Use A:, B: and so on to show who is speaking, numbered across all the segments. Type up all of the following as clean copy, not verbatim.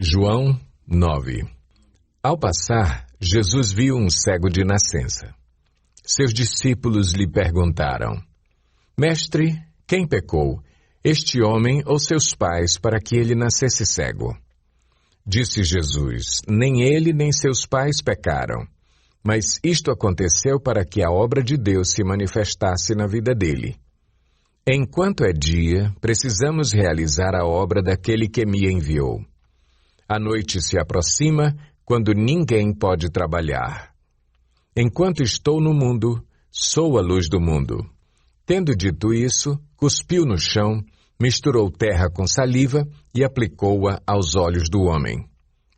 A: João 9. Ao passar, Jesus viu um cego de nascença. Seus discípulos lhe perguntaram: Mestre, quem pecou, este homem ou seus pais, para que ele nascesse cego? Disse Jesus: Nem ele nem seus pais pecaram, mas isto aconteceu para que a obra de Deus se manifestasse na vida dele. Enquanto é dia, precisamos realizar a obra daquele que me enviou. A noite se aproxima, quando ninguém pode trabalhar. Enquanto estou no mundo, sou a luz do mundo. Tendo dito isso, cuspiu no chão, misturou terra com saliva e aplicou-a aos olhos do homem.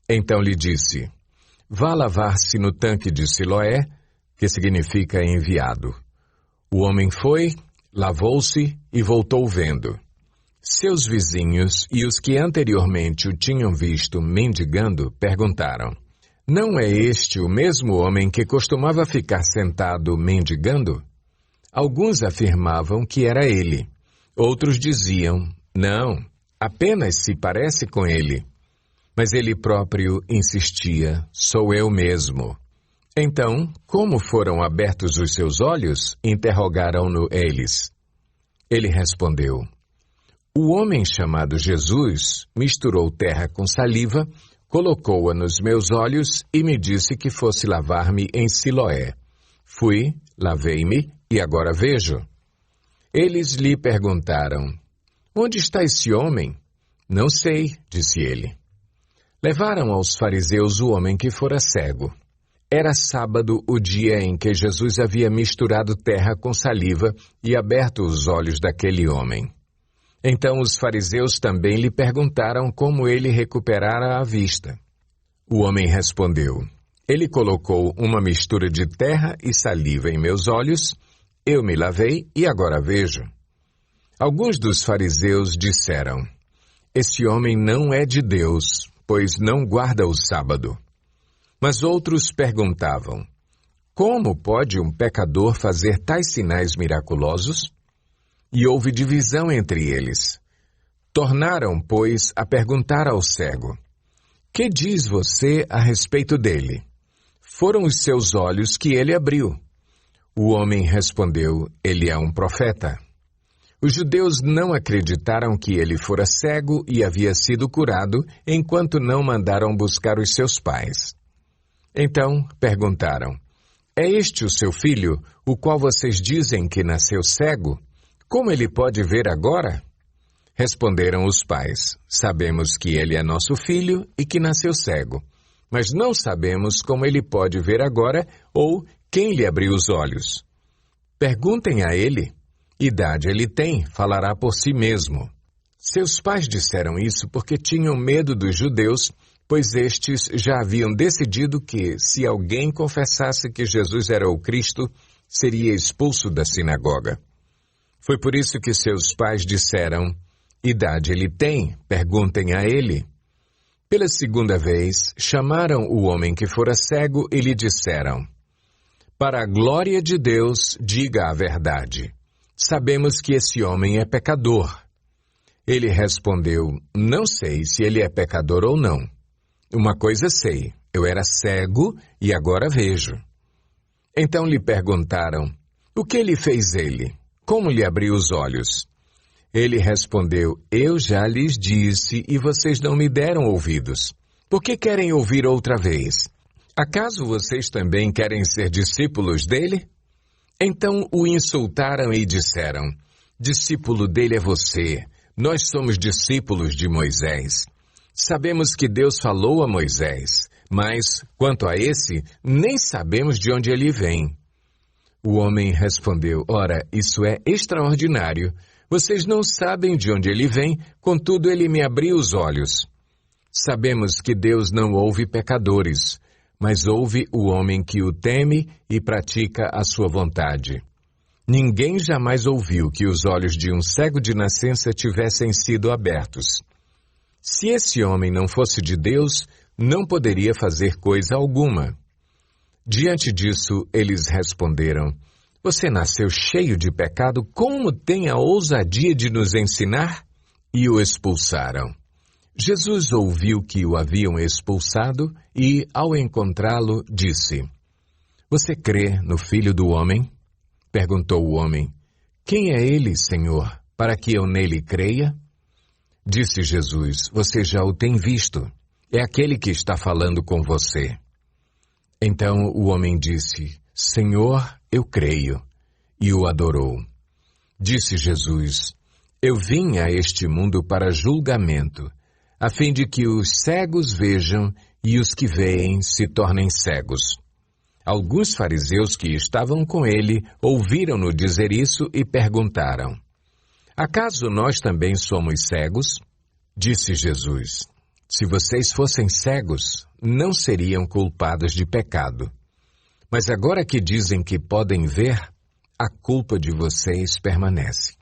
A: Então lhe disse: Vá lavar-se no tanque de Siloé, que significa enviado. O homem foi, lavou-se e voltou vendo. Seus vizinhos e os que anteriormente o tinham visto mendigando perguntaram: Não é este o mesmo homem que costumava ficar sentado mendigando? Alguns afirmavam que era ele. Outros diziam: Não, apenas se parece com ele. Mas ele próprio insistia: Sou eu mesmo. Então, como foram abertos os seus olhos? Interrogaram-no eles. Ele respondeu: O homem chamado Jesus misturou terra com saliva, colocou-a nos meus olhos e me disse que fosse lavar-me em Siloé. Fui, lavei-me e agora vejo. Eles lhe perguntaram: Onde está esse homem? Não sei, disse ele. Levaram aos fariseus o homem que fora cego. Era sábado o dia em que Jesus havia misturado terra com saliva e aberto os olhos daquele homem. Então os fariseus também lhe perguntaram como ele recuperara a vista. O homem respondeu: Ele colocou uma mistura de terra e saliva em meus olhos, eu me lavei e agora vejo. Alguns dos fariseus disseram: Esse homem não é de Deus, pois não guarda o sábado. Mas outros perguntavam: Como pode um pecador fazer tais sinais miraculosos? E houve divisão entre eles. Tornaram, pois, a perguntar ao cego: Que diz você a respeito dele? Foram os seus olhos que ele abriu. O homem respondeu: Ele é um profeta. Os judeus não acreditaram que ele fora cego e havia sido curado, enquanto não mandaram buscar os seus pais. Então perguntaram: É este o seu filho, o qual vocês dizem que nasceu cego? Como ele pode ver agora? Responderam os pais: Sabemos que ele é nosso filho e que nasceu cego, mas não sabemos como ele pode ver agora ou quem lhe abriu os olhos. Perguntem a ele. Idade ele tem, falará por si mesmo. Seus pais disseram isso porque tinham medo dos judeus, pois estes já haviam decidido que, se alguém confessasse que Jesus era o Cristo, seria expulso da sinagoga. Foi por isso que seus pais disseram: Idade ele tem, perguntem a ele. Pela segunda vez, chamaram o homem que fora cego e lhe disseram: Para a glória de Deus, diga a verdade. Sabemos que esse homem é pecador. Ele respondeu: Não sei se ele é pecador ou não. Uma coisa sei, eu era cego e agora vejo. Então lhe perguntaram: O que lhe fez ele? Como lhe abriu os olhos? Ele respondeu: Eu já lhes disse e vocês não me deram ouvidos. Por que querem ouvir outra vez? Acaso vocês também querem ser discípulos dele? Então o insultaram e disseram: Discípulo dele é você, nós somos discípulos de Moisés. Sabemos que Deus falou a Moisés, mas, quanto a esse, nem sabemos de onde ele vem. O homem respondeu: Ora, isso é extraordinário. Vocês não sabem de onde ele vem, contudo ele me abriu os olhos. Sabemos que Deus não ouve pecadores, mas ouve o homem que o teme e pratica a sua vontade. Ninguém jamais ouviu que os olhos de um cego de nascença tivessem sido abertos. Se esse homem não fosse de Deus, não poderia fazer coisa alguma. Diante disso, eles responderam: Você nasceu cheio de pecado, como tem a ousadia de nos ensinar? E o expulsaram. Jesus ouviu que o haviam expulsado e, ao encontrá-lo, disse: Você crê no Filho do Homem? Perguntou o homem: Quem é ele, Senhor, para que eu nele creia? Disse Jesus: Você já o tem visto. É aquele que está falando com você. Então o homem disse: Senhor, eu creio. E o adorou. Disse Jesus: Eu vim a este mundo para julgamento, a fim de que os cegos vejam e os que veem se tornem cegos. Alguns fariseus que estavam com ele ouviram-no dizer isso e perguntaram: Acaso nós também somos cegos? Disse Jesus: Se vocês fossem cegos, não seriam culpados de pecado. Mas agora que dizem que podem ver, a culpa de vocês permanece.